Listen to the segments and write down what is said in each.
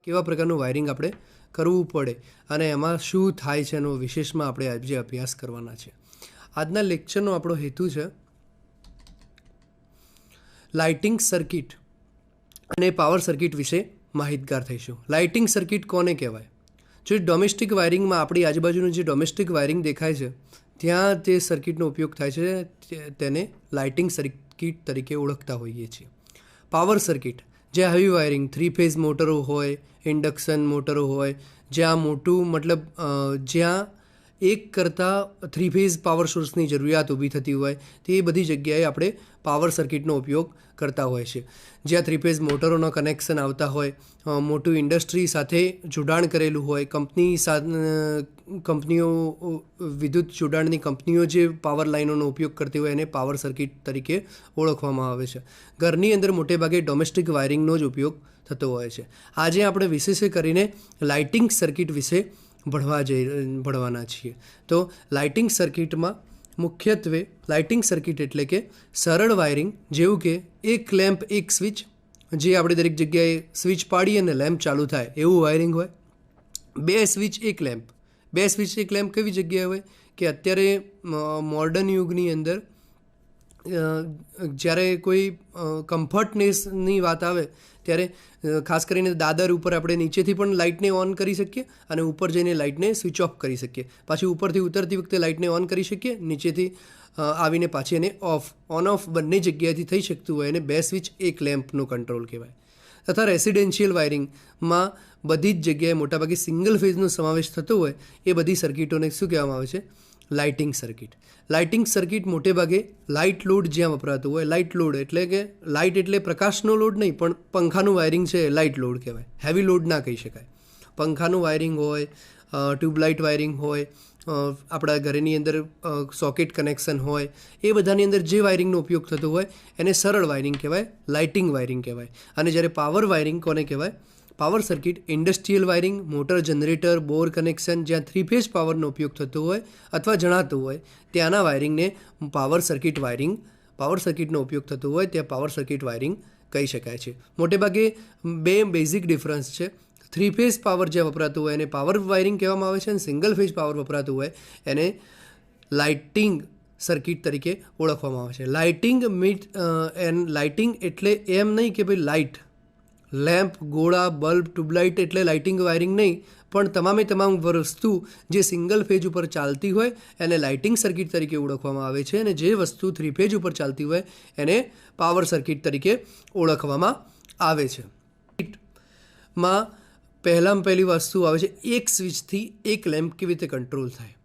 કેવા પ્રકારનું વાયરિંગ આપણે કરવું પડે અને એમાં શું થાય છે એનો વિશેષમાં આપણે આજે અભ્યાસ કરવાના છે. આજના લેક્ચરનો આપણો હેતુ છે લાઇટિંગ સર્કિટ અને પાવર સર્કિટ વિશે માહિતગાર થઈશું. લાઇટિંગ સર્કિટ કોને કહેવાય? જો ડોમેસ્ટિક વાયરિંગમાં આપણી આજુબાજુનું જે ડોમેસ્ટિક વાયરિંગ દેખાય છે ત્યાં તે સર્કિટનો ઉપયોગ થાય છે, તેને લાઇટિંગ સર્કિટ તરીકે ઓળખતા હોઈએ છીએ. પાવર સર્કિટ જે હેવી વાયરિંગ 3 ફેઝ મોટરો હોય, ઇન્ડક્શન મોટરો હોય, જ્યાં મોટું જ્યાં એક કરતાં 3 ફેઝ પાવર સોર્સની જરૂરિયાત ઊભી થતી હોય તે બધી જગ્યાએ આપણે પાવર સર્કિટનો ઉપયોગ કરતા હોય છે. જ્યાં 3 ફેઝ મોટરોનો કનેક્શન આવતા હોય, મોટું ઇન્ડસ્ટ્રી સાથે જોડાણ કરેલું હોય, કંપનીઓ વિદ્યુત જોડાણની કંપનીઓ જે પાવર લાઇનોનો ઉપયોગ કરતી હોય એને પાવર સર્કિટ તરીકે ઓળખવામાં આવે છે. ઘરની અંદર મોટે ભાગે ડોમેસ્ટિક વાયરિંગનો જ ઉપયોગ થતો હોય છે. આજે આપણે વિશેષ કરીને લાઇટિંગ સર્કિટ વિશે ભણવાના છીએ. તો લાઇટિંગ સર્કિટમાં મુખ્યત્વે લાઇટિંગ સર્કિટ એટલે કે સરળ વાયરિંગ, જેવું કે એક લેમ્પ એક સ્વિચ, જે આપણે દરેક જગ્યાએ સ્વિચ પાડીએ અને લેમ્પ ચાલુ થાય એવું વાયરિંગ હોય. 2 સ્વિચ એક લેમ્પ. 2 સ્વિચ એક લેમ્પ કેવી જગ્યાએ હોય કે અત્યારે મોડર્ન યુગની અંદર જ્યારે કોઈ કમ્ફર્ટનેસની વાત આવે ત્યારે ખાસ કરીને દાદર ઉપર આપણે નીચેથી પણ લાઇટને ઓન કરી શકીએ અને ઉપર જઈને લાઇટને સ્વિચ ઓફ કરી શકીએ. પાછી ઉપરથી ઉતરતી વખતે લાઇટને ઓન કરી શકીએ, નીચેથી આવીને પાછી એને ઓન ઓફ બંને જગ્યાએથી થઈ શકતું હોય એને 2 સ્વિચ એક લેમ્પનો કંટ્રોલ કહેવાય. તથા રેસિડેન્શિયલ વાયરિંગમાં બધી જ જગ્યાએ મોટાભાગે સિંગલ ફેઝનો સમાવેશ થતો હોય એ બધી સર્કિટોને શું કહેવામાં આવે છે? Lighting circuit. લાઇટિંગ સર્કિટ મોટે ભાગે લાઇટ લોડ જ્યાં વપરાતું હોય, લાઇટ લોડ એટલે કે લાઇટ એટલે પ્રકાશનો લોડ નહીં, પણ પંખાનું વાયરિંગ છે લાઇટ લોડ કહેવાય. હેવી લોડ ના કહી શકાય. પંખાનું વાયરિંગ હોય, ટ્યુબલાઇટ વાયરિંગ હોય, આપણા ઘરની અંદર સોકેટ કનેક્શન હોય, એ બધાની અંદર જે વાયરિંગનો ઉપયોગ થતો હોય એને સરળ વાયરિંગ કહેવાય, લાઇટિંગ વાયરિંગ કહેવાય. અને જ્યારે પાવર વાયરિંગ કોને કહેવાય? Power circuit industrial wiring, motor, generator, bore connection, જ્યાં 3 ફેઝ પાવરનો ઉપયોગ થતો હોય અથવા જણાતું હોય ત્યાંના વાયરિંગને પાવર સર્કિટનો ઉપયોગ થતો હોય ત્યાં પાવર સર્કિટ વાયરિંગ કહી શકાય છે. મોટે ભાગે 2 બેઝિક ડિફરન્સ છે. 3 ફેઝ પાવર જ્યાં વપરાતું હોય એને પાવર વાયરિંગ કહેવામાં આવે છે અને સિંગલ ફેઝ પાવર વપરાતું હોય એને લાઇટિંગ સર્કિટ તરીકે ઓળખવામાં આવે છે. લાઇટિંગ એટલે એમ નહીં કે ભાઈ લાઇટ, લેમ્પ, ગોળા, બલ્બ, ટ્યુબલાઇટ એટલે લાઇટિંગ વાયરિંગ નહીં, પણ તમામ વસ્તુ જે સિંગલ ફેઝ ઉપર ચાલતી હોય એને લાઇટિંગ સર્કિટ તરીકે ઓળખવામાં આવે છે અને જે વસ્તુ 3 ફેઝ ઉપર ચાલતી હોય એને પાવર સર્કિટ તરીકે ઓળખવામાં આવે છે. માં પહેલી વસ્તુ આવે છે એક સ્વિચથી એક લેમ્પ કેવી રીતે કંટ્રોલ થાય.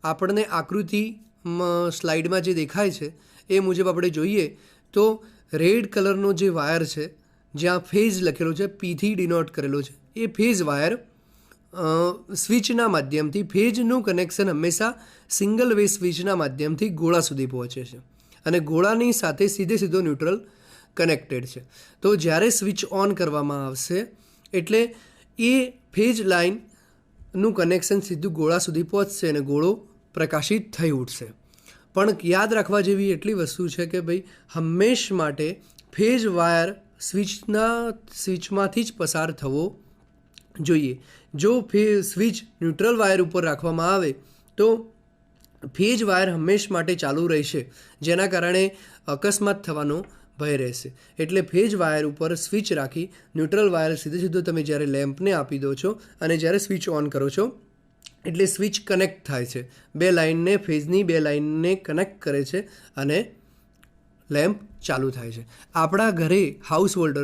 આપણને આકૃતિમાં સ્લાઇડમાં જે દેખાય છે એ મુજબ આપણે જોઈએ તો રેડ કલરનો જે વાયર છે જ્યાં ફેઝ લખેલો છે, P થી ડિનોટ કરેલો છે, એ ફેઝ વાયર સ્વિચના માધ્યમથી, ફેઝનું કનેક્શન હંમેશા સિંગલ વે સ્વિચના માધ્યમથી ગોળા સુધી પહોંચે છે અને ગોળાની સાથે સીધો ન્યુટ્રલ કનેક્ટેડ છે. તો જ્યારે સ્વિચ ઓન કરવામાં આવશે એટલે એ ફેઝ લાઇનનું કનેક્શન સીધું ગોળા સુધી પહોંચશે અને ગોળો પ્રકાશિત થઈ ઉઠશે. પણ યાદ રાખવા જેવી એટલી વસ્તુ છે કે ભાઈ હંમેશ માટે ફેઝ વાયર સ્વિચમાંથી જ પસાર થવો જોઈએ. જો સ્વિચ ન્યુટ્રલ વાયર ઉપર રાખવામાં આવે તો ફેઝ વાયર હંમેશ માટે ચાલુ રહેશે, જેના કારણે અકસ્માત થવાનો ભય રહેશે. એટલે ફેઝ વાયર ઉપર સ્વિચ રાખી ન્યુટ્રલ વાયર સીધો તમે જ્યારે લેમ્પને આપી દો છો અને જ્યારે સ્વિચ ઓન કરો છો એટલે સ્વિચ કનેક્ટ થાય છે, 2 લાઇનને, ફેઝની 2 લાઇનને કનેક્ટ કરે છે અને લેમ્પ ચાલુ થાય છે. આપણા ઘરે હાઉસ હોલ્ડ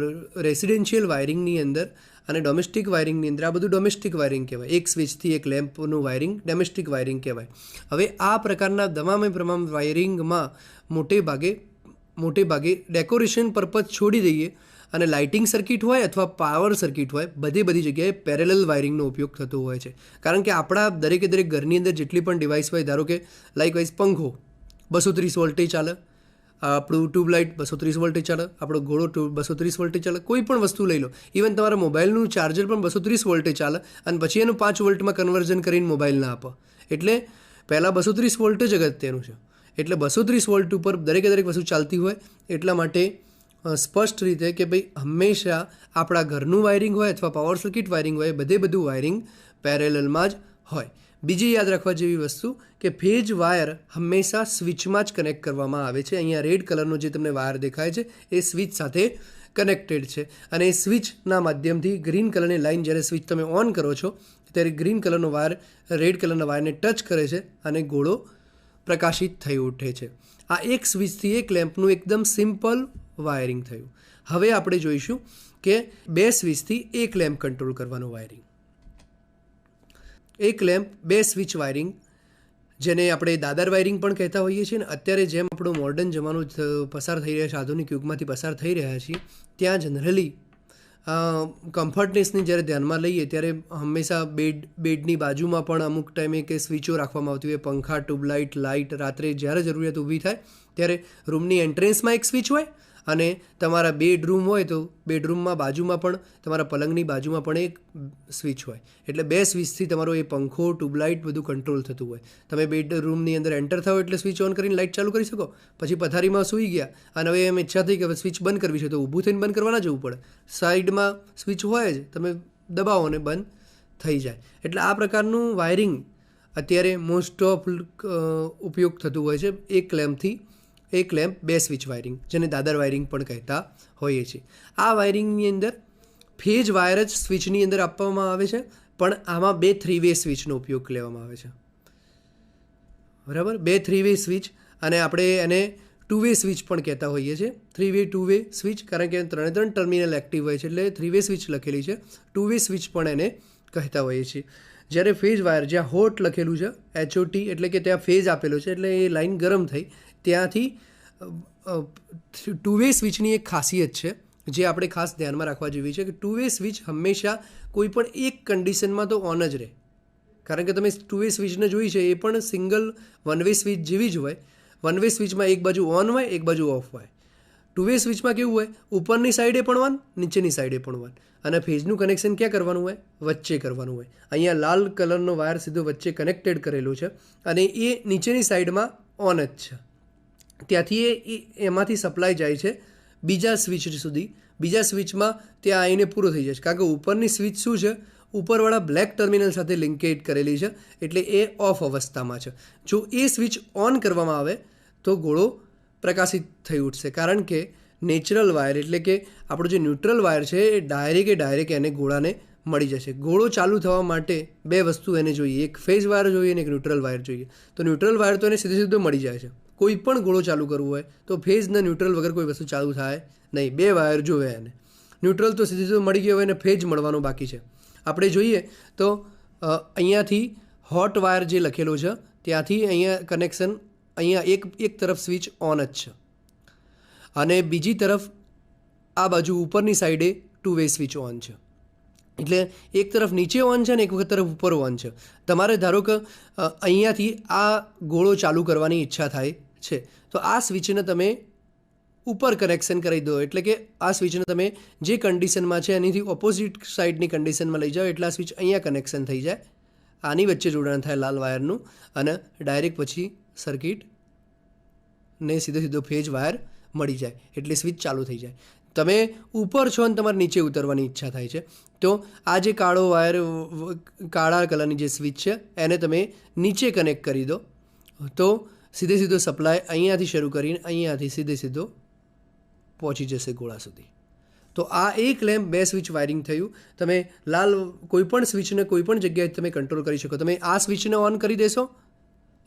રેસિડેન્શિયલ વાયરિંગની અંદર અને ડોમેસ્ટિક વાયરિંગની અંદર આ બધું ડોમેસ્ટિક વાયરિંગ કહેવાય. એક સ્વિચથી એક લેમ્પનું વાયરિંગ ડોમેસ્ટિક વાયરિંગ કહેવાય. હવે આ પ્રકારના તમામ વાયરિંગમાં મોટે ભાગે ડેકોરેશન પર્પઝ છોડી દઈએ અને લાઇટિંગ સર્કિટ હોય અથવા પાવર સર્કિટ હોય બધી જગ્યાએ પેરેલલ વાયરિંગનો ઉપયોગ થતો હોય છે. કારણ કે આપણા દરેક ઘરની અંદર જેટલી પણ ડિવાઇસ હોય, ધારો કે લાઇકવાઇઝ પંખો 230 વોલ્ટે ચાલે, આપણું ટ્યુબલાઇટ 230 વોલ્ટે ચાલે, આપણો ઘોડો 230 વોલ્ટે ચાલે, કોઈ પણ વસ્તુ લઈ લો, ઇવન તમારા મોબાઈલનું ચાર્જર પણ 230 વોલ્ટે ચાલે અને પછી એનું 5 વોલ્ટમાં કન્વર્ઝન કરીને મોબાઈલને આપો. એટલે પહેલાં 230 વોલ્ટ જ અગત્યનું છે. એટલે 230 વોલ્ટ ઉપર દરેક વસ્તુ ચાલતી હોય એટલા માટે સ્પષ્ટ રીતે કે ભાઈ હંમેશા આપણા ઘરનું વાયરિંગ હોય અથવા પાવર સર્કિટ વાયરિંગ હોય બધું વાયરિંગ પેરેલલમાં જ હોય. બીજી યાદ રાખવા જેવી વસ્તુ કે ફેજ વાયર હંમેશા સ્વિચમાં જ કનેક્ટ કરવામાં આવે છે. અહીંયા રેડ કલરનો જે તમને વાયર દેખાય છે એ સ્વિચ સાથે કનેક્ટેડ છે અને એ સ્વિચના માધ્યમથી ગ્રીન કલરની લાઇન જ્યારે સ્વિચ તમે ઓન કરો છો ત્યારે ગ્રીન કલરનો વાયર રેડ કલરના વાયરને ટચ કરે છે અને ગોળો પ્રકાશિત થઈ ઉઠે છે. આ એક સ્વિચથી એક લેમ્પનું એકદમ સિમ્પલ વાયરિંગ થયું. હવે આપણે જોઈશું કે 2 સ્વિચથી એક લેમ્પ કંટ્રોલ કરવાનું વાયરિંગ. એક લેમ્પ 2 સ્વિચ વાયરિંગ, જેને આપણે દાદર વાયરિંગ પણ કહેતા હોઈએ છીએ. ને અત્યારે જેમ આપણો મોડર્ન જમાનો પસાર થઈ રહ્યા છે, આધુનિક યુગમાંથી પસાર થઈ રહ્યા છીએ, ત્યાં જનરલી કમ્ફર્ટનેસની જ્યારે ધ્યાનમાં લઈએ ત્યારે હંમેશા બેડની બાજુમાં પણ અમુક ટાઈમે કે સ્વિચો રાખવામાં આવતી હોય. પંખા, ટ્યુબલાઇટ, લાઇટ, રાત્રે જ્યારે જરૂરિયાત ઊભી થાય ત્યારે રૂમની એન્ટ્રન્સમાં એક સ્વિચ હોય અને તમારા બેડરૂમ હોય તો બેડરૂમમાં બાજુમાં પણ તમારા પલંગની બાજુમાં પણ એક સ્વિચ હોય. એટલે 2 સ્વિચથી તમારો એ પંખો, ટ્યુબલાઇટ બધું કંટ્રોલ થતું હોય. તમે બેડરૂમની અંદર એન્ટર થાઓ એટલે સ્વિચ ઓન કરીને લાઇટ ચાલુ કરી શકો. પછી પથારીમાં સૂઈ ગયા અને હવે એમ ઈચ્છા થઈ કે હવે સ્વિચ બંધ કરવી છે તો ઊભું થઈને બંધ કરવા ના જવું પડે. સાઈડમાં સ્વિચ હોય જ, તમે દબાવો અને બંધ થઈ જાય. એટલે આ પ્રકારનું વાયરિંગ અત્યારે મોસ્ટ ઓફ ઉપયોગ થતું હોય છે. એક લેમ્પ 2 સ્વિચ વાયરિંગ, જેને દાદર વાયરિંગ પણ કહેતા હોઈએ છીએ. આ વાયરિંગની અંદર ફેજ વાયર જ સ્વિચની અંદર આપવામાં આવે છે, પણ આમાં 2 3-વે સ્વિચનો ઉપયોગ લેવામાં આવે છે. બરાબર, 2 3-વે સ્વિચ, અને આપણે એને 2-વે સ્વિચ પણ કહેતા હોઈએ છીએ. 3-વે 2-વે સ્વિચ, કારણ કે 3 ટર્મિનલ એક્ટિવ હોય છે એટલે 3-વે સ્વિચ લખેલી છે. 2-વે સ્વિચ પણ એને કહેતા હોઈએ છીએ. જ્યારે ફેજ વાયર, જ્યાં હોટ લખેલું છે, HOT, એટલે કે ત્યાં ફેજ આપેલો છે એટલે એ લાઇન ગરમ થઈ, ત્યાંથી 2-વે સ્વિચની એક ખાસિયત છે જે આપણે ખાસ ધ્યાનમાં રાખવા જેવી છે કે 2-વે સ્વિચ હંમેશા કોઈ પણ એક કન્ડિશનમાં તો ઓન જ રહે. કારણ કે તમે 2-વે સ્વિચને જોઈ છે, એ પણ સિંગલ 1-વે સ્વિચ જેવી જ હોય. 1-વે સ્વિચમાં એક બાજુ ઓન હોય, એક બાજુ ઓફ હોય. 2-વે સ્વિચમાં કેવું હોય, ઉપરની સાઈડે પણ ઓન, નીચેની સાઈડે પણ ઓન, અને ફેજનું કનેક્શન ક્યાં કરવાનું હોય, વચ્ચે કરવાનું હોય. અહીંયા લાલ કલરનો વાયર સીધો વચ્ચે કનેક્ટેડ કરેલો છે અને એ નીચેની સાઈડમાં ઓન જ છે. ત્યાંથી એમાંથી સપ્લાય જાય છે બીજા સ્વિચ સુધી. બીજા સ્વિચમાં ત્યાં આવીને પૂરો થઈ જાય છે, કારણ કે ઉપરની સ્વિચ શું છે, ઉપરવાળા બ્લેક ટર્મિનલ સાથે લિંકેજ કરેલી છે એટલે એ ઓફ અવસ્થામાં છે. જો એ સ્વિચ ઓન કરવામાં આવે તો ગોળો પ્રકાશિત થઈ ઉઠશે, કારણ કે નેચરલ વાયર એટલે કે આપણો જે ન્યુટ્રલ વાયર છે એ ડાયરેક્ટ એને ગોળાને મળી જશે. ગોળો ચાલુ થવા માટે 2 વસ્તુ એને જોઈએ, એક ફેઝ વાયર જોઈએ અને એક ન્યુટ્રલ વાયર જોઈએ. તો ન્યુટ્રલ વાયર તો એને સીધો મળી જાય છે. કોઈ પણ ગોળો ચાલુ કરવો હોય તો ફેઝ ને ન્યુટ્રલ વગર કોઈ વસ્તુ ચાલુ થાય નહીં. 2 વાયર જોવે એને. ન્યુટ્રલ તો સીધો મળી ગયો હોય અને ફેઝ મળવાનો બાકી છે. આપણે જોઈએ તો અહીંયાથી હોટ વાયર જે લખેલો છે ત્યાંથી અહીંયા કનેક્શન, અહીંયા એક તરફ સ્વિચ ઓન જ છે અને બીજી તરફ આ બાજુ ઉપરની સાઈડે 2-વે સ્વિચ ઓન છે. એટલે એક તરફ નીચે ઓન છે ને એક વખત તરફ ઉપર ઓન છે. તમારે ધારો કે અહીંયાથી આ ગોળો ચાલુ કરવાની ઈચ્છા થાય છે તો આ સ્વિચને તમે ઉપર કનેક્શન કરી દો, એટલે કે આ સ્વિચને તમે જે કન્ડિશનમાં છે એનીથી ઓપોઝિટ સાઈડની કન્ડિશનમાં લઈ જાઓ એટલે આ સ્વિચ અહીંયા કનેક્શન થઈ જાય, આની વચ્ચે જોડાણ થાય લાલ વાયરનું, અને ડાયરેક્ટ પછી સર્કિટને સીધો ફેજ વાયર મળી જાય એટલે સ્વિચ ચાલુ થઈ જાય. તમે ઉપર છો અને તમારે નીચે ઉતરવાની ઈચ્છા થાય છે તો આ જે કાળો વાયર, કાળા કલરની જે સ્વિચ છે એને તમે નીચે કનેક્ટ કરી દો તો સીધો સપ્લાય અહીંયાથી શરૂ કરીને અહીંયાથી સીધો પહોંચી જશે ગોળા સુધી. તો આ એક લેમ્પ 2 સ્વિચ વાયરિંગ થયું. તમે લાલ કોઈપણ સ્વિચને કોઈપણ જગ્યાએ તમે કંટ્રોલ કરી શકો. તમે આ સ્વિચને ઓન કરી દેશો,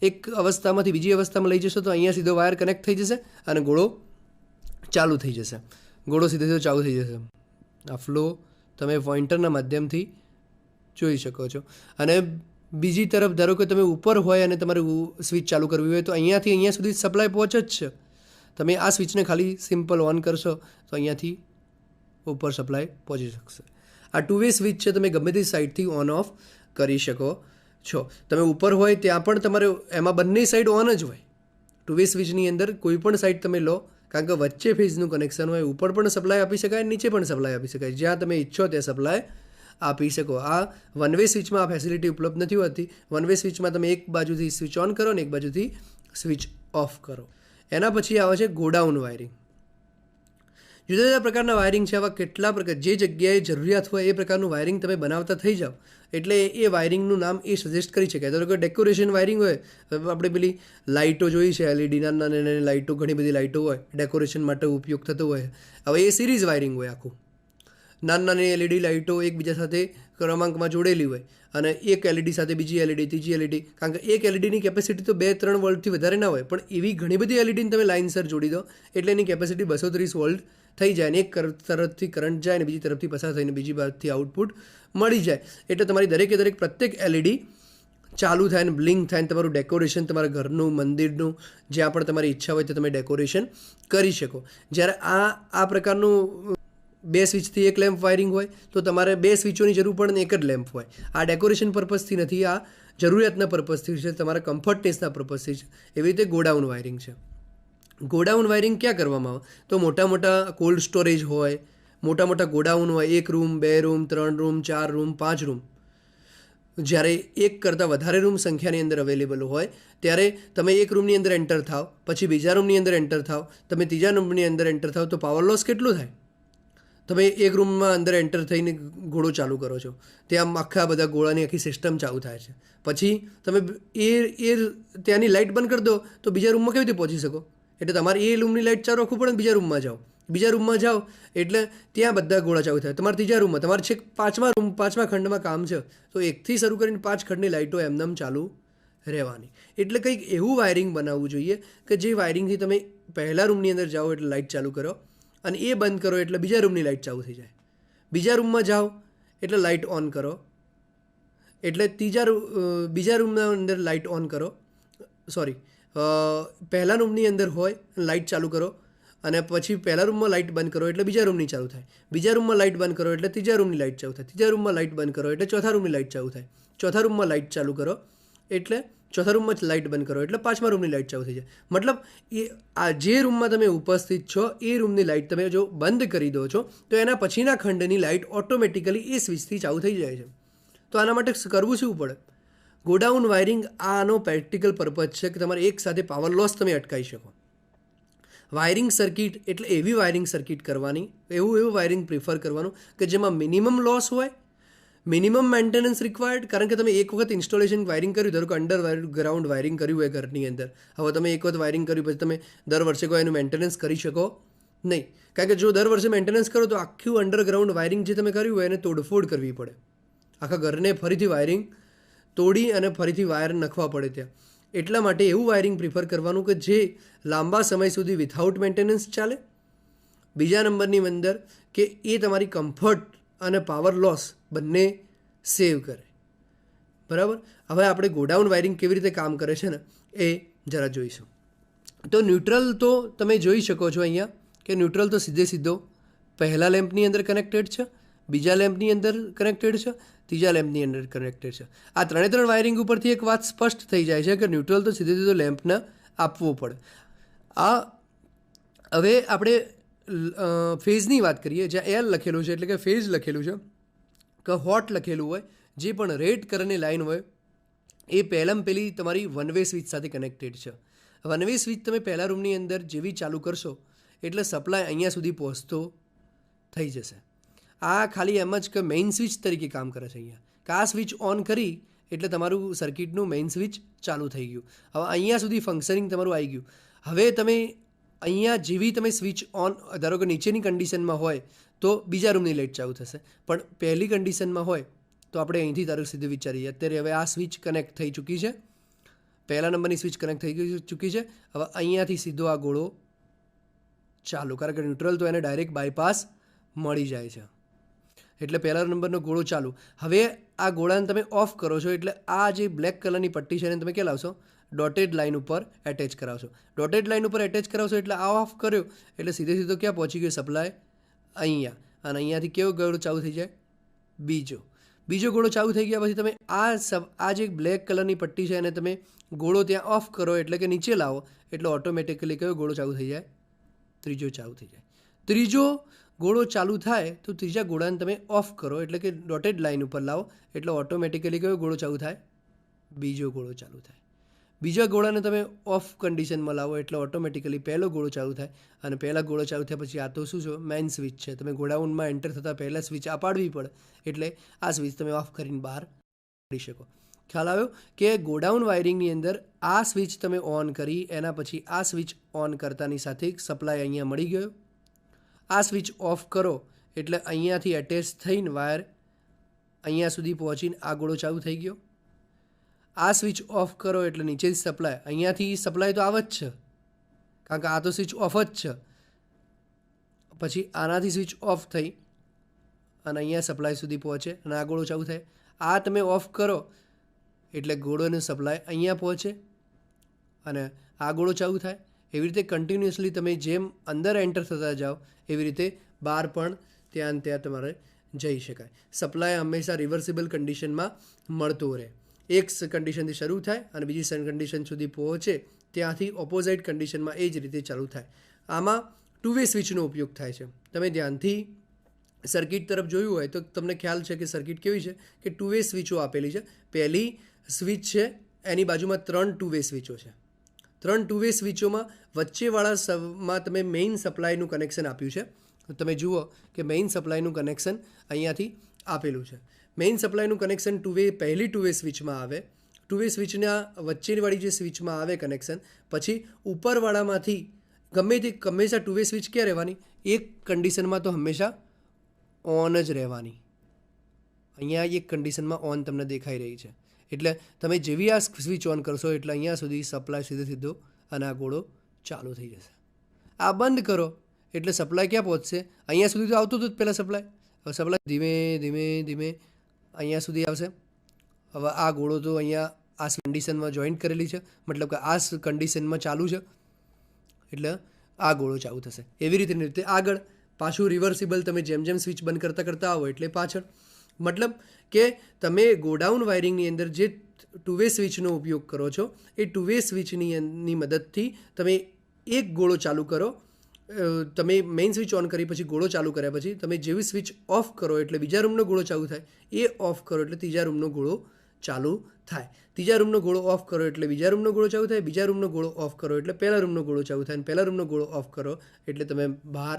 એક અવસ્થામાંથી બીજી અવસ્થામાં લઈ જશો તો અહીંયા સીધો વાયર કનેક્ટ થઈ જશે અને ગોળો ચાલુ થઈ જશે. ગોળો સીધો ચાલુ થઈ જશે. આ ફ્લો તમે પોઇન્ટરના માધ્યમથી જોઈ શકો છો. અને બીજી તરફ ધારો કે તમે ઉપર હોય અને તમારે સ્વિચ ચાલુ કરવી હોય તો અહીંયાથી અહીંયા સુધી સપ્લાય પહોંચે જ છે. તમે આ સ્વિચને ખાલી સિમ્પલ ઓન કરશો તો અહીંયાથી ઉપર સપ્લાય પહોંચી શકશે. આ 2-વે સ્વિચ છે, તમે ગમે તે સાઈડથી ઓન ઓફ કરી શકો છો. તમે ઉપર હોય ત્યાં પણ તમારે એમાં બંને સાઈડ ઓન જ હોય. 2-વે સ્વિચની અંદર કોઈ પણ સાઈડ તમે લો, કારણ કે વચ્ચે ફેઝનું કનેક્શન હોય, ઉપર પણ સપ્લાય આપી શકાય, નીચે પણ સપ્લાય આપી શકાય. જ્યાં તમે ઈચ્છો ત્યાં સપ્લાય આપી શકો. આ 1-વે સ્વિચમાં આ ફેસિલિટી ઉપલબ્ધ નથી હોતી. 1-વે સ્વિચમાં તમે એક બાજુથી સ્વિચ ઓન કરો અને એક બાજુથી સ્વિચ ઓફ કરો. એના પછી આવે છે ગોડાઉન વાયરિંગ. જુદા જુદા પ્રકારના વાયરિંગ છે, આવા કેટલા પ્રકાર, જે જગ્યાએ જરૂરિયાત હોય એ પ્રકારનું વાયરિંગ તમે બનાવતા થઈ જાઓ એટલે એ વાયરિંગનું નામ એ સજેસ્ટ કરી શકાય. ધારો કે ડેકોરેશન વાયરિંગ હોય, આપણે પેલી લાઇટો જોઈ છે, એલઈડી નાની નાની લાઇટો, ઘણી બધી લાઇટો હોય, ડેકોરેશન માટે ઉપયોગ થતો હોય. હવે એ સિરીઝ વાયરિંગ હોય, આખું નાની નાની એલઈડી લાઇટો એકબીજા સાથે ક્રમાંકમાં જોડેલી હોય અને એક એલઈડી સાથે બીજી એલઈડી, ત્રીજી એલઈડી, કારણ કે એક એલઈડીની કેપેસિટી તો 2-3 વોલ્ટથી વધારે ના હોય, પણ એવી ઘણી બધી એલઈડીને તમે લાઇનસર જોડી દો એટલે એની કેપેસિટી 230 વોલ્ટ થઈ જાય ને એક તરફથી કરંટ જાય ને બીજી તરફથી પસાર થઈને બીજી બાજુથી આઉટપુટ મળી જાય. એટલે તમારી દરેકે દરેક પ્રત્યેક એલઈડી ચાલુ થાય ને બ્લિંક થાય ને તમારું ડેકોરેશન, તમારા ઘરનું, મંદિરનું, જ્યાં પણ તમારી ઈચ્છા હોય તે તમે ડેકોરેશન કરી શકો. જ્યારે આ પ્રકારનું 2 સ્વિચથી એક લેમ્પ વાયરિંગ હોય તો તમારે 2 સ્વિચોની જરૂર પડે ને એક જ લેમ્પ હોય. આ ડેકોરેશન પર્પઝથી નથી, આ જરૂરિયાતના પર્પઝથી છે, તમારા કમ્ફર્ટનેસના પર્પઝથી છે. એવી રીતે ગોડાઉન વાયરિંગ છે. ગોડાઉન વાયરિંગ ક્યાં કરવામાં આવે તો મોટા મોટા કોલ્ડ સ્ટોરેજ હોય, મોટા મોટા ગોડાઉન હોય, 1 room, 2 room, 3 room, 4 room, 5 room, જ્યારે એક કરતાં વધારે રૂમ સંખ્યાની અંદર અવેલેબલ હોય ત્યારે તમે એક રૂમની અંદર એન્ટર થાવ, પછી બીજા રૂમની અંદર એન્ટર થાવ, તમે ત્રીજા રૂમની અંદર એન્ટર થાવ તો પાવર લોસ કેટલો થાય? તમે એક રૂમમાં અંદર એન્ટર થઈને ગોળો ચાલુ કરો છો, ત્યાં આખા બધા ગોળાની આખી સિસ્ટમ ચાલુ થાય છે. પછી તમે એ ત્યાંની લાઇટ બંધ કરી દો તો બીજા રૂમમાં કેવી રીતે પહોંચી શકો? એટલે તમારે એ રૂમની લાઇટ ચાલુ રાખવું પડે ને બીજા રૂમમાં જાઓ એટલે ત્યાં બધા ગોળા ચાલુ થાય. તમારા ત્રીજા રૂમમાં, તમારે છેક પાંચમા ખંડમાં કામ છે તો 1થી શરૂ કરીને 5 ખંડની લાઇટો એમનેમ ચાલુ રહેવાની. એટલે કંઈક એવું વાયરિંગ બનાવવું જોઈએ કે જે વાયરિંગથી તમે પહેલા રૂમની અંદર જાઓ એટલે લાઇટ ચાલુ કરો અને એ બંધ કરો એટલે બીજા રૂમની લાઇટ ચાલુ થઈ જાય. બીજા રૂમમાં જાઓ એટલે લાઇટ ઓન કરો એટલે બીજા રૂમના અંદર લાઇટ ઓન કરો, પહેલા રૂમની અંદર હોય લાઇટ ચાલુ કરો અને પછી પહેલા રૂમમાં લાઇટ બંધ કરો એટલે બીજા રૂમની ચાલુ થાય. બીજા રૂમમાં લાઇટ બંધ કરો એટલે ત્રીજા રૂમની લાઇટ ચાલુ થાય. ત્રીજા રૂમમાં લાઇટ બંધ કરો એટલે ચોથા રૂમની લાઇટ ચાલુ થાય. ચોથા રૂમમાં લાઇટ ચાલુ કરો એટલે ચોથા રૂમમાં લાઇટ બંધ કરો એટલે 5મા રૂમની લાઇટ ચાલુ થઈ જાય. મતલબ આ જે રૂમમાં તમે ઉપસ્થિત છો એ રૂમની લાઇટ તમે જો બંધ કરી દો છો તો એના પછીના ખંડની લાઇટ ઓટોમેટિકલી એ સ્વિચથી ચાલુ થઈ જાય છે. તો આના માટે કરવું શું પડે? ગોડાઉન વાયરિંગ આનો પ્રેક્ટિકલ પર્પઝ છે કે તમારે એક સાથે પાવર લોસ તમે અટકાવી શકો. વાયરિંગ સર્કિટ એટલે એવી વાયરિંગ સર્કિટ કરવાની, એવું વાયરિંગ પ્રિફર કરવાનું કે જેમાં મિનિમમ લોસ હોય, મિનિમમ મેન્ટેનન્સ રિક્વાયર્ડ. કારણ કે તમે એક વખત ઇન્સ્ટોલેશન વાયરિંગ કર્યું, ધારો કે અંડરગ્રાઉન્ડ વાયરિંગ કર્યું હોય ઘરની અંદર, હવે તમે એક વખત વાયરિંગ કર્યું પછી તમે દર વર્ષે કોઈ એનું મેન્ટેનન્સ કરી શકો નહીં. કારણ કે જો દર વર્ષે મેન્ટેનન્સ કરો તો આખું અંડરગ્રાઉન્ડ વાયરિંગ જે તમે કર્યું હોય એને તોડફોડ કરવી પડે. આખા ઘરને ફરીથી વાયરિંગ તોડી અને ફરીથી વાયર નખવા પડે ત્યાં. એટલા માટે એવું વાયરિંગ પ્રિફર કરવાનું કે જે લાંબા સમય સુધી વિથઆઉટ મેન્ટેનન્સ ચાલે. બીજા નંબરની અંદર કે એ તમારી કમ્ફર્ટ અને પાવર લોસ બંને સેવ કરે. બરાબર. હવે આપણે ગોડાઉન વાયરિંગ કેવી રીતે કામ કરે છે ને એ જરા જોઈશું. તો ન્યુટ્રલ તો તમે જોઈ શકો છો અહીંયા કે ન્યુટ્રલ તો સીધો પહેલા લેમ્પની અંદર કનેક્ટેડ છે, બીજા લેમ્પની અંદર કનેક્ટેડ છે, ત્રીજા લેમ્પની અંદર કનેક્ટેડ છે. આ 3 વાયરિંગ ઉપરથી એક વાત સ્પષ્ટ થઈ જાય છે કે ન્યુટ્રલ તો સીધો લેમ્પને આપવો પડે. હવે આપણે ફેઝની વાત કરીએ, જ્યાં એલ લખેલું છે એટલે કે ફેઝ લખેલું છે કે હોટ લખેલું હોય, જે પણ રેડ કલરની લાઇન હોય એ પેલી તમારી વન વે સ્વિચ સાથે કનેક્ટેડ છે. વન વે સ્વિચ તમે પહેલા રૂમની અંદર જેવી ચાલુ કરશો એટલે સપ્લાય અહીંયા સુધી પહોંચતો થઈ જશે. આ ખાલી એમ જ કે મેઇન સ્વિચ તરીકે કામ કરે છે અહીંયા, કે આ સ્વિચ ઓન કરી એટલે તમારું સર્કિટનું મેઇન સ્વિચ ચાલુ થઈ ગયું. હવે અહીંયા સુધી ફંક્શનિંગ તમારું આવી ગયું. હવે તમે અહીંયા જેવી તમે સ્વિચ ઓન, ધારો કે નીચેની કન્ડિશનમાં હોય તો બીજા રૂમની લાઇટ ચાલુ થશે, પણ પહેલી કન્ડિશનમાં હોય તો આપણે અહીંથી સીધું વિચારીએ. અત્યારે હવે આ સ્વિચ કનેક્ટ થઈ ચૂકી છે, પહેલા નંબરની સ્વિચ કનેક્ટ થઈ ચૂકી છે. હવે અહીંયાથી સીધો આ ગોળો ચાલુ, કારણ કે ન્યુટ્રલ તો એને ડાયરેક્ટ બાયપાસ મળી જાય છે એટલે પહેલા નંબરનો ગોળો ચાલુ. હવે આ ગોળાને તમે ઓફ કરો છો એટલે આ જે બ્લેક કલરની પટ્ટી છે એને તમે ક્યાં લાવશો? ડોટેડ લાઇન ઉપર એટેચ કરાવશો. ડોટેડ લાઇન ઉપર એટેચ કરાવશો એટલે આ ઓફ કર્યો એટલે સીધો ક્યાં પહોંચી ગયો? સપ્લાય અહીંયા. અને અહીંયાથી કેવો ગોળો ચાલુ થઈ જાય? બીજો ગોળો ચાલુ થઈ ગયા પછી તમે આ જે બ્લેક કલરની પટ્ટી છે એને તમે ગોળો ત્યાં ઓફ કરો એટલે કે નીચે લાવો એટલે ઓટોમેટિકલી કયો ગોળો ચાલુ થઈ જાય? ત્રીજો ચાલુ થઈ જાય. ત્રીજો ગોળો ચાલુ થાય તો ત્રીજા ગોળાને તમે ઓફ કરો એટલે કે ડોટેડ લાઇન ઉપર લાવો એટલે ઓટોમેટિકલી કયો ગોળો ચાલુ થાય? બીજો ગોળો ચાલુ થાય. બીજા ગોળાને તમે ઓફ કન્ડિશનમાં લાવો એટલે ઓટોમેટિકલી પહેલો ગોળો ચાલુ થાય, અને પહેલા ગોળો ચાલુ થયા પછી આ તો શું છે, મેઇન સ્વિચ છે. તમે ગોડાઉનમાં એન્ટર થતાં પહેલાં સ્વિચ આ પાડવી પડે, એટલે આ સ્વિચ તમે ઓફ કરીને બહાર કાઢી શકો. ખ્યાલ આવ્યો કે ગોડાઉન વાયરિંગની અંદર આ સ્વિચ તમે ઓન કરી એના પછી આ સ્વિચ ઓન કરતાની સાથે સપ્લાય અહીંયા મળી ગયો. આ સ્વિચ ઓફ કરો એટલે અહીંયાથી એટેચ થઈને વાયર અહીંયા સુધી પહોંચીને આ ગોળો ચાલુ થઈ ગયો. આ સ્વિચ ઓફ કરો એટલે નીચેથી સપ્લાય, અહીંયાથી સપ્લાય તો આવે જ છે કારણ કે આ તો સ્વિચ ઓફ જ છે. પછી આનાથી સ્વિચ ઓફ થઈ અને અહીંયા સપ્લાય સુધી પહોંચે અને આ ગોળો ચાલુ થાય. આ તમે ઓફ કરો એટલે ગોળોનો સપ્લાય અહીંયા પહોંચે અને આ ગોળો ચાલુ થાય. એવી રીતે કન્ટિન્યુઅસલી તમે જેમ અંદર એન્ટર થતા જાઓ એવી રીતે બહાર પણ ત્યાં તમારે જઈ શકાય. સપ્લાય હંમેશા રિવર્સિબલ કન્ડિશનમાં મળતો રહે. એક કન્ડિશનથી શરૂ થાય અને બીજી કન્ડિશન સુધી પહોંચે, ત્યાંથી ઓપોઝિટ કન્ડિશનમાં એ જ રીતે ચાલુ થાય. આમાં 2 વે સ્વિચનો ઉપયોગ થાય છે. તમે ધ્યાનથી સર્કિટ તરફ જોયું હોય તો તમને ખ્યાલ છે કે સર્કિટ કેવી છે કે 2 વે સ્વિચો આપેલી છે. પહેલી સ્વિચ છે એની બાજુમાં 3 2 વે સ્વિચો છે. 3 2 વે સ્વિચોમાં વચ્ચેવાળામાં તમે મેઇન સપ્લાયનું કનેક્શન આપ્યું છે. તમે જુઓ કે મેઇન સપ્લાયનું કનેક્શન અહીંયાથી આપેલું છે. મેઇન સપ્લાયનું કનેક્શન પહેલી 2 વે સ્વિચમાં આવે. 2 વે સ્વિચના વચ્ચેવાળી જે સ્વિચમાં આવે કનેક્શન, પછી ઉપરવાળામાંથી હંમેશા 2 વે સ્વિચ ક્યાં રહેવાની, એક કન્ડિશનમાં તો હંમેશા ઓન જ રહેવાની. અહીંયા એક કન્ડિશનમાં ઓન તમને દેખાઈ રહી છે. એટલે તમે જેવી આ સ્વિચ ઓન કરશો એટલે અહીંયા સુધી સપ્લાય સીધો અને આ ગોળો ચાલુ થઈ જશે. આ બંધ કરો એટલે સપ્લાય ક્યાં પહોંચશે, અહીંયા સુધી તો આવતું હતું જ પહેલાં સપ્લાય. હવે સપ્લાય ધીમે ધીમે ધીમે અહીંયા સુધી આવશે. હવે આ ગોળો તો અહીંયા આ કન્ડિશનમાં જોઈન્ટ કરેલી છે, મતલબ કે આ કન્ડિશનમાં ચાલુ છે એટલે આ ગોળો ચાલુ થશે. એવી રીતે આગળ પાછું રિવર્સિબલ તમે જેમ જેમ સ્વિચ બંધ કરતા આવો એટલે પાછળ. મતલબ કે તમે ગોડાઉન વાયરિંગની અંદર જે 2 વે સ્વિચનો ઉપયોગ કરો છો એ 2 વે સ્વિચની મદદથી તમે એક ગોળો ચાલુ કરો. તમે મેઇન સ્વિચ ઓન કરી પછી ગોળો ચાલુ કર્યા પછી તમે જેવી સ્વિચ ઓફ કરો એટલે બીજા રૂમનો ગોળો ચાલુ થાય, એ ઓફ કરો એટલે ત્રીજા રૂમનો ગોળો ચાલુ થાય. ત્રીજા રૂમનો ગોળો ઓફ કરો એટલે બીજા રૂમનો ગોળો ચાલુ થાય. બીજા રૂમનો ગોળો ઓફ કરો એટલે પહેલા રૂમનો ગોળો ચાલુ થાય. અને પહેલા રૂમનો ગોળો ઓફ કરો એટલે તમે બહાર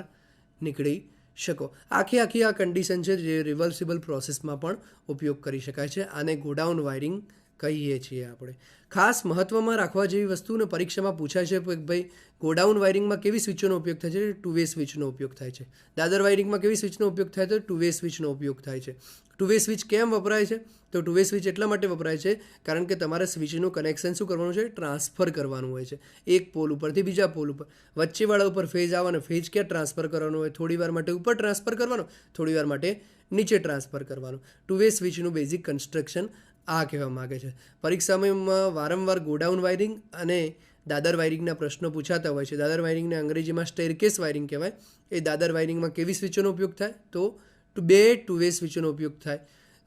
નીકળી શકો. આખી આ કન્ડિશન છે જે રિવર્સિબલ પ્રોસેસમાં પણ ઉપયોગ કરી શકાય છે. આને ગોડાઉન વાયરિંગ કહીએ છીએ આપણે. ખાસ મહત્ત્વમાં રાખવા જેવી વસ્તુને પરીક્ષામાં પૂછાય છે કે ભાઈ ગોડાઉન વાયરિંગમાં કેવી સ્વિચોનો ઉપયોગ થાય છે, 2 વે સ્વિચનો ઉપયોગ થાય છે. દાદર વાયરિંગમાં કેવી સ્વિચનો ઉપયોગ થાય છે, 2 વે સ્વિચનો ઉપયોગ થાય છે. 2 વે સ્વિચ કેમ વપરાય છે, તો 2 વે સ્વિચ એટલા માટે વપરાય છે કારણ કે તમારે સ્વિચનું કનેક્શન શું કરવાનું છે, ટ્રાન્સફર કરવાનું હોય છે એક પોલ ઉપરથી બીજા પોલ ઉપર. વચ્ચેવાળા ઉપર ફેઝ આવવાનો, ફેઝ ક્યાં ટ્રાન્સફર કરવાનો હોય, થોડી વાર માટે ઉપર ટ્રાન્સફર કરવાનો, થોડી વાર માટે નીચે ટ્રાન્સફર કરવાનું. 2 વે સ્વિચનું બેઝિક કન્સ્ટ્રક્શન આ કહેવા માગે છે. પરીક્ષામાં વારંવાર ગોડાઉન વાયરિંગ અને દાદર વાયરિંગના પ્રશ્નો પૂછાતા હોય છે. દાદર વાયરિંગને અંગ્રેજીમાં સ્ટેરકેસ વાયરિંગ કહેવાય. એ દાદર વાયરિંગમાં કેવી સ્વિચોનો ઉપયોગ થાય, તો 2 વે સ્વિચોનો ઉપયોગ થાય.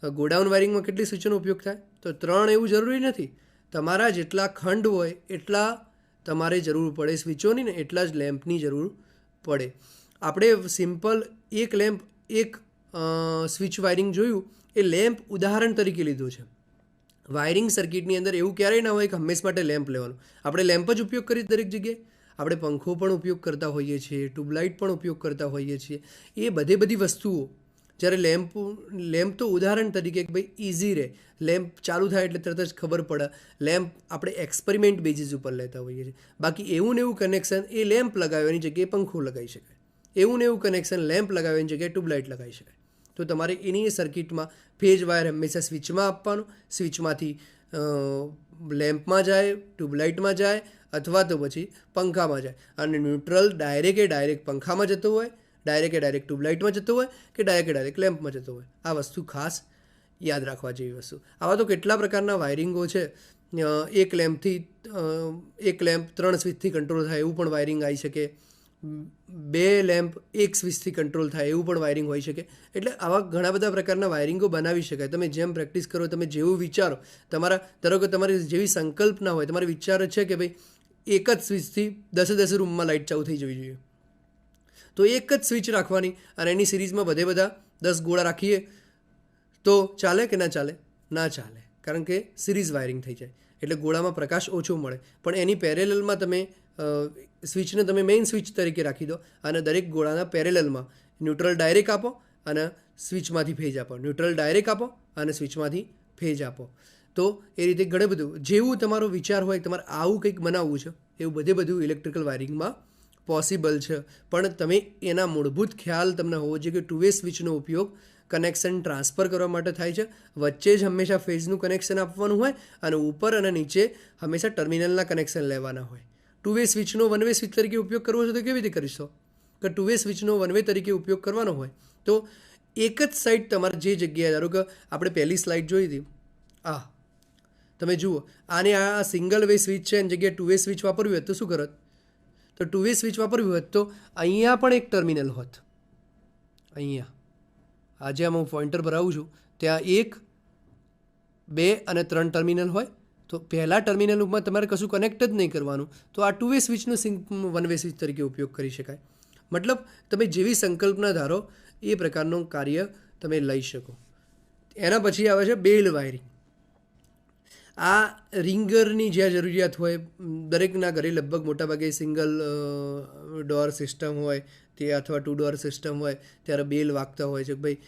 ગોડાઉન વાયરિંગમાં કેટલી સ્વિચોનો ઉપયોગ થાય, તો 3 એવું જરૂરી નથી. તમારા જેટલા ખંડ હોય એટલા તમારે જરૂર પડે સ્વિચોની ને એટલા જ લેમ્પની જરૂર પડે. આપણે સિમ્પલ એક લેમ્પ એક સ્વિચ વાયરિંગ જોયું, એ લેમ્પ ઉદાહરણ તરીકે લીધું છે. વાયરિંગ સર્કિટની અંદર એવું ક્યારેય ના હોય કે હંમેશ માટે લેમ્પ લેવાનું. આપણે લેમ્પ જ ઉપયોગ કરીએ દરેક જગ્યાએ. આપણે પંખો પણ ઉપયોગ કરતા હોઈએ છીએ, ટ્યુબલાઇટ પણ ઉપયોગ કરતા હોઈએ છીએ. એ બધી વસ્તુઓ જ્યારે લેમ્પ તો ઉદાહરણ તરીકે કે ભાઈ ઇઝી રહે, લેમ્પ ચાલુ થાય એટલે તરત જ ખબર પડે. લેમ્પ આપણે એક્સપેરિમેન્ટ બેઝિસ ઉપર લેતા હોઈએ છીએ. બાકી એવું ને એવું કનેક્શન એ લેમ્પ લગાવવાની જગ્યાએ પંખો લગાવી શકાય. એવું ને એવું કનેક્શન લેમ્પ લગાવવાની જગ્યાએ ટ્યુબલાઇટ લગાવી શકાય. તો તમારે એની સર્કિટમાં ફેઝ વાયર હંમેશા સ્વિચમાં આપવાનું. સ્વિચમાંથી લેમ્પમાં જાય, ટ્યુબલાઇટમાં જાય અથવા તો પછી પંખામાં જાય. અને ન્યુટ્રલ ડાયરેક્ટ પંખામાં જતો હોય, ડાયરેક્ટ ટ્યુબલાઇટમાં જતો હોય કે ડાયરેક્ટ લેમ્પમાં જતો હોય. આ વસ્તુ ખાસ યાદ રાખવા જેવી વસ્તુ. આવા તો કેટલા પ્રકારના વાયરિંગો છે. એક લેમ્પ 3 સ્વિચથી કંટ્રોલ થાય એવું પણ વાયરિંગ આવી શકે. 2 લેમ્પ 1 સ્વિચથી કંટ્રોલ થાય એવું પણ વાયરિંગ હોઈ શકે. એટલે આવા ઘણા બધા પ્રકારના વાયરિંગો બનાવી શકાય. તમે જેમ પ્રેક્ટિસ કરો, તમે જેવું વિચારો, ધારો કે તમારી જેવી સંકલ્પના હોય, તમારે વિચાર છે કે ભાઈ એક જ સ્વિચથી 10 રૂમમાં લાઇટ ચાલુ થઈ જવી જોઈએ, તો એક જ સ્વિચ રાખવાની અને એની સિરીઝમાં બધા 10 ગોળા રાખીએ તો ચાલે કે ના ચાલે? ના ચાલે, કારણ કે સિરીઝ વાયરિંગ થઈ જાય. એટલે ગોળામાં પ્રકાશ ઓછો મળે. પણ એની પેરેલલમાં તમે સ્વિચને તમે મેઇન સ્વિચ તરીકે રાખી દો અને દરેક ગોળાના પેરેલલમાં ન્યુટ્રલ ડાયરેક્ટ આપો અને સ્વિચમાંથી ફેજ આપો, ન્યુટ્રલ ડાયરેક્ટ આપો અને સ્વિચમાંથી ફેજ આપો. તો એ રીતે ઘણું બધું જેવું તમારો વિચાર હોય તમારે આવું કંઈક બનાવવું છે એવું બધું ઇલેક્ટ્રિકલ વાયરિંગમાં પોસિબલ છે. પણ તમે એના મૂળભૂત ખ્યાલ તમને હોવો જોઈએ કે 2 વે સ્વિચનો ઉપયોગ કનેક્શન ટ્રાન્સફર કરવા માટે થાય છે. વચ્ચે જ હંમેશા ફેઝનું કનેક્શન આપવાનું હોય અને ઉપર અને નીચે હંમેશા ટર્મિનલના કનેક્શન લેવાના હોય. 2 વે સ્વિચનો 1 વે સ્વિચ તરીકે ઉપયોગ કરવો છે તો કેવી રીતે કરીશો? કે 2 વે સ્વિચનો 1 વે તરીકે ઉપયોગ કરવાનો હોય તો એક જ સાઈડ તમારે જે જગ્યાએ, ધારો કે આપણે પહેલી સ્લાઇડ જોઈ હતી, તમે જુઓ આને આ સિંગલ વે સ્વિચ છે એની જગ્યાએ 2 વે સ્વિચ વાપરવી હોત તો શું કરત? તો 2 વે સ્વિચ વાપરવી હોત તો અહીંયા પણ એક ટર્મિનલ હોત. અહીંયા આજે આમાં હું પોઇન્ટર ભરાવું છું ત્યાં 1, 2 અને 3 ટર્મિનલ હોય તો પહેલા ટર્મિનલ ઉપર તમારે કશું કનેક્ટ જ નહીં કરવાનું, તો આ 2 વે સ્વિચનો 1 વે સ્વિચ તરીકે ઉપયોગ કરી શકાય. મતલબ તમે જેવી સંકલ્પના ધારો એ પ્રકારનું કાર્ય તમે લઈ શકો. એના પછી આવે છે બેલ વાયરિંગ. આ રિંગરની જ્યાં જરૂરિયાત હોય, દરેકના ઘરે લગભગ મોટાભાગે સિંગલ ડોર સિસ્ટમ હોય તે અથવા 2 ડોર સિસ્ટમ હોય ત્યારે બેલ વાગતા હોય છે. ભાઈ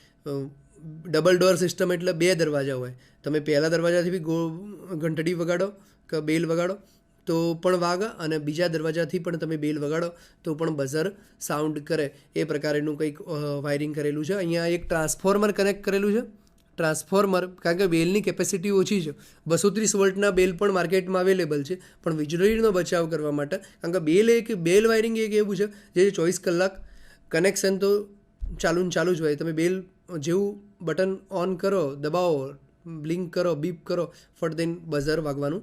ડબલ ડોર સિસ્ટમ એટલે 2 દરવાજા હોય, તમે પહેલા દરવાજાથી બી ઘંટડી વગાડો કે બેલ વગાડો તો પણ વાગે અને બીજા દરવાજાથી પણ તમે બેલ વગાડો તો પણ બઝર સાઉન્ડ કરે. એ પ્રકારનું કંઈક વાયરિંગ કરેલું છે. અહીંયા એક ટ્રાન્સફોર્મર કનેક્ટ કરેલું છે. ટ્રાન્સફોર્મર કારણ કે બેલની કેપેસિટી ઓછી છે, 230 વોલ્ટના બેલ પણ માર્કેટમાં અવેલેબલ છે, પણ વીજળીનો બચાવ કરવા માટે કારણ કે બેલ વાયરિંગ એક એવું છે જે 24 કલાક કનેક્શન તો ચાલુ જ હોય. તમે બેલ જેવું બટન ઓન કરો, દબાવો, બ્લિંક કરો, બીપ કરો, ફટ દઈને બઝર વાગવાનું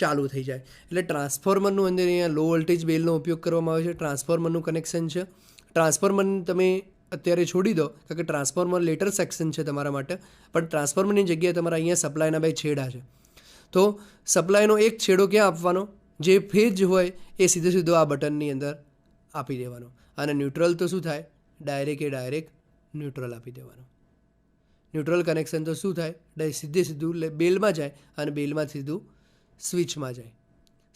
ચાલુ થઈ જાય. એટલે ટ્રાન્સફોર્મરનું અંદર અહીંયા લો વોલ્ટેજ બેલનો ઉપયોગ કરવામાં આવે છે. ટ્રાન્સફોર્મરનું કનેક્શન છે. ટ્રાન્સફોર્મરને તમે અત્યારે છોડી દો કારણ કે ટ્રાન્સફોર્મર લેટર સેક્શન છે તમારા માટે, પણ ટ્રાન્સફોર્મરની જગ્યાએ તમારા અહીંયા સપ્લાયના 2 છેડા છે. તો સપ્લાયનો એક છેડો ક્યાં આપવાનો? જે ફેજ હોય એ સીધો આ બટનની અંદર આપી દેવાનો અને ન્યુટ્રલ તો શું થાય? ડાયરેક્ટ ન્યુટ્રલ આપી દેવાનું. ન્યુટ્રલ કનેક્શન તો શું થાય? સીધું બેલમાં જાય અને બેલમાં સીધું સ્વિચમાં જાય.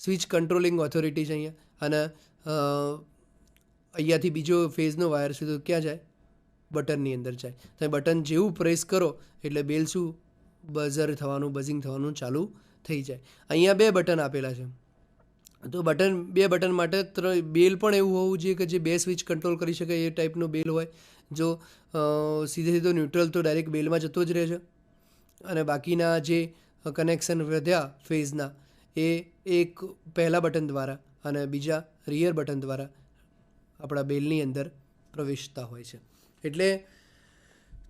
સ્વિચ કંટ્રોલિંગ ઓથોરિટી છે અહીંયા અને અહીંયાથી બીજો ફેઝનો વાયર સીધો ક્યાં જાય? બટનની અંદર જાય. તમે બટન જેવું પ્રેસ કરો એટલે બેલ શું? બઝિંગ થવાનું ચાલુ થઈ જાય. અહીંયા 2 બટન આપેલા છે તો 2 બટન માટે બેલ પણ એવું હોવું જોઈએ કે જે 2 સ્વિચ કંટ્રોલ કરી શકે એ ટાઈપનો બેલ હોય. જો સીધો ન્યુટ્રલ તો ડાયરેક્ટ બેલમાં જતો જ રહે છે અને બાકીના જે કનેક્શન વધ્યા ફેઝના એ એક પહેલા બટન દ્વારા અને બીજા રિયર બટન દ્વારા આપણા બેલની અંદર પ્રવેશતા હોય છે. એટલે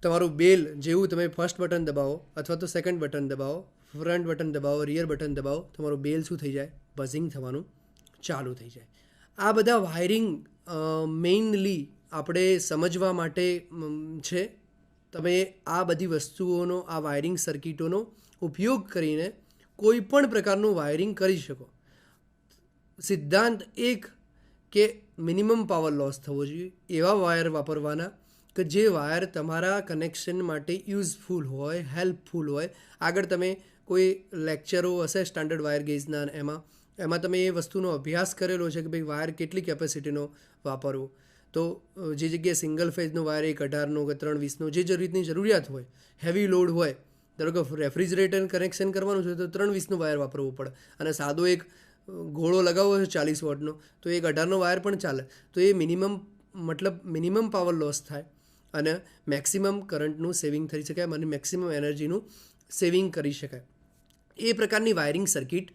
તમારું બેલ જેવું તમે ફર્સ્ટ બટન દબાવો અથવા તો સેકન્ડ બટન દબાવો, ફ્રન્ટ બટન દબાવો, રિયર બટન દબાવો, તમારું બેલ શું થઈ જાય? બઝિંગ થવાનું ચાલુ થઈ જાય. આ બધા વાયરિંગ મેઇનલી આપણે સમજવા માટે છે. તમે આ બધી વસ્તુઓનો, આ વાયરિંગ સર્કિટોનો ઉપયોગ કરીને કોઈ પણ પ્રકારનું વાયરિંગ કરી શકો. સિદ્ધાંત એક કે મિનિમમ પાવર લોસ થવો જોઈએ. એવા વાયર વાપરવાના કે જે વાયર તમારા કનેક્શન માટે યુઝફુલ હોય, હેલ્પફુલ હોય. આગળ તમે કોઈ લેક્ચરો હશે સ્ટાન્ડર્ડ વાયર ગેજના, એમાં તમે એ વસ્તુનો અભ્યાસ કરેલો છે કે ભાઈ વાયર કેટલી કેપેસિટીનો વાપરવો. તો જે જગ્યાએ સિંગલ ફેઝનો વાયર 1/18નો કે 3/20નો જે રીતની જરૂરિયાત હોય, હેવી લોડ હોય, ધારો કે રેફ્રિજરેટર કનેક્શન કરવાનું છે તો 3/20નો વાયર વાપરવું પડે અને સાદો એક ઘોડો લગાવવો છે 40 વોટનો તો 1/18નો વાયર પણ ચાલે. તો એ મિનિમમ પાવર લોસ થાય અને મેક્સિમમ કરંટનું સેવિંગ થઈ શકાય અને મેક્સિમમ એનર્જીનું સેવિંગ કરી શકાય. એ પ્રકારની વાયરિંગ સર્કિટ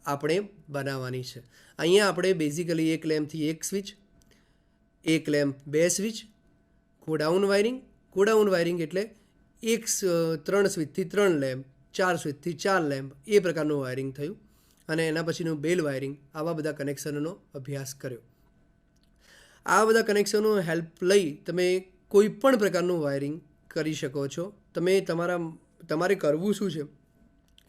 આપણે બનાવવાની છે. અહીંયા આપણે બેઝિકલી એક લેમ્પથી એક સ્વિચ, એક લેમ્પ 2 સ્વિચ, ગોડાઉન વાયરિંગ એટલે 3 સ્વિચથી 3 લેમ્પ, 4 સ્વિચથી 4 લેમ્પ, એ પ્રકારનું વાયરિંગ થયું અને એના પછીનું બેલ વાયરિંગ. આવા બધા કનેક્શનોનો અભ્યાસ કર્યો. આ બધા કનેક્શનો હેલ્પ લઈ તમે કોઈ પણ પ્રકારનું વાયરિંગ કરી શકો છો. તમારે કરવું શું છે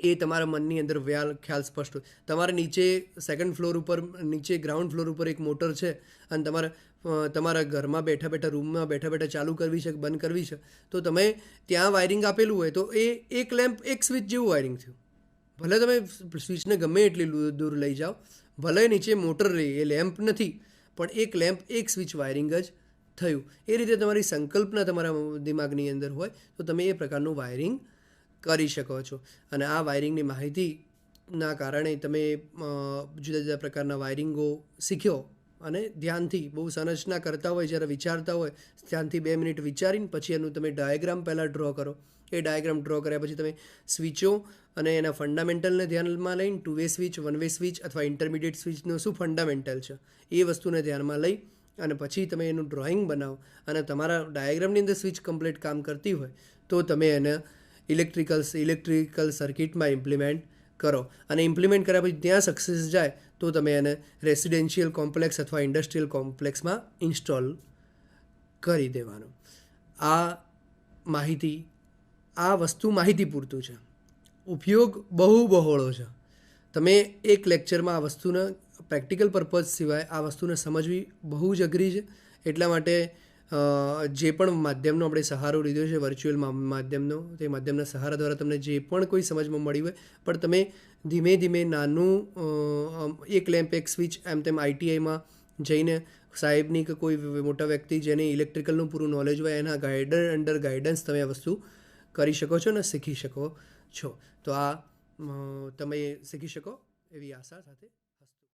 એ તમારા મનની અંદર ખ્યાલ સ્પષ્ટ હોય. તમારે નીચે સેકન્ડ ફ્લોર ઉપર, નીચે ગ્રાઉન્ડ ફ્લોર ઉપર એક મોટર છે અને તમારા ઘરમાં બેઠા રૂમમાં બેઠા ચાલુ કરવી છે, બંધ કરવી છે, તો તમે ત્યાં વાયરિંગ આપેલું હોય તો એ એક લેમ્પ એક સ્વિચ જેવું વાયરિંગ થયું. ભલે તમે સ્વિચને ગમે એટલી દૂર લઈ જાઓ, ભલે નીચે મોટર રહી, એ લેમ્પ નથી, પણ એક લેમ્પ એક સ્વિચ વાયરિંગ જ થયું. એ રીતે તમારી સંકલ્પના તમારા દિમાગની અંદર હોય તો તમે એ પ્રકારનું વાયરિંગ કરી શકો છો. અને આ વાયરિંગની માહિતીના કારણે તમે જુદા જુદા પ્રકારના વાયરિંગો શીખ્યો અને ધ્યાનથી બહુ સંરચના કરતા હોય, જ્યારે વિચારતા હોય ધ્યાનથી 2 મિનિટ વિચારીને પછી એનું તમે ડાયાગ્રામ પહેલાં ડ્રો કરો. એ ડાયાગ્રામ ડ્રો કર્યા પછી તમે સ્વિચો અને એના ફંડામેન્ટલને ધ્યાનમાં લઈને 2 વે સ્વિચ, 1 વે સ્વિચ અથવા ઇન્ટરમીડિયેટ સ્વિચનું શું ફંડામેન્ટલ છે એ વસ્તુને ધ્યાનમાં લઈ અને પછી તમે એનું ડ્રોઈંગ બનાવો અને તમારા ડાયાગ્રામની અંદર સ્વિચ કમ્પ્લીટ કામ કરતી હોય તો તમે એને ઇલેક્ટ્રિકલ સર્કિટમાં ઇમ્પ્લિમેન્ટ કરો. અને ઇમ્પ્લિમેન્ટ કર્યા પછી ત્યાં સક્સેસ જાય તો તમે એને રેસિડેન્શિયલ કોમ્પ્લેક્સ અથવા ઇન્ડસ્ટ્રીયલ કોમ્પ્લેક્સમાં ઇન્સ્ટોલ કરી દેવાનું. આ વસ્તુ માહિતી પૂરતું છે. ઉપયોગ બહુ બહોળો છે. તમે એક લેક્ચરમાં આ વસ્તુને પ્રેક્ટિકલ પર્પઝ સિવાય આ વસ્તુને સમજવી બહુ જ અઘરી છે. એટલા માટે જે પણ માધ્યમનો આપણે સહારો લીધો છે, વર્ચ્યુઅલ માધ્યમનો, તે માધ્યમના સહારા દ્વારા તમને જે પણ કોઈ સમજમાં મળી હોય, પણ તમે ધીમે ધીમે નાનું એક લેમ્પ એક સ્વિચ એમ તેમ આઈટીઆઈમાં જઈને સાહેબની કે કોઈ મોટા વ્યક્તિ જેને ઇલેક્ટ્રિકલનું પૂરું નોલેજ હોય એના અંડર ગાઈડન્સ તમે આ વસ્તુ કરી શકો છો અને શીખી શકો છો. તો આ તમે શીખી શકો એવી આશા સાથે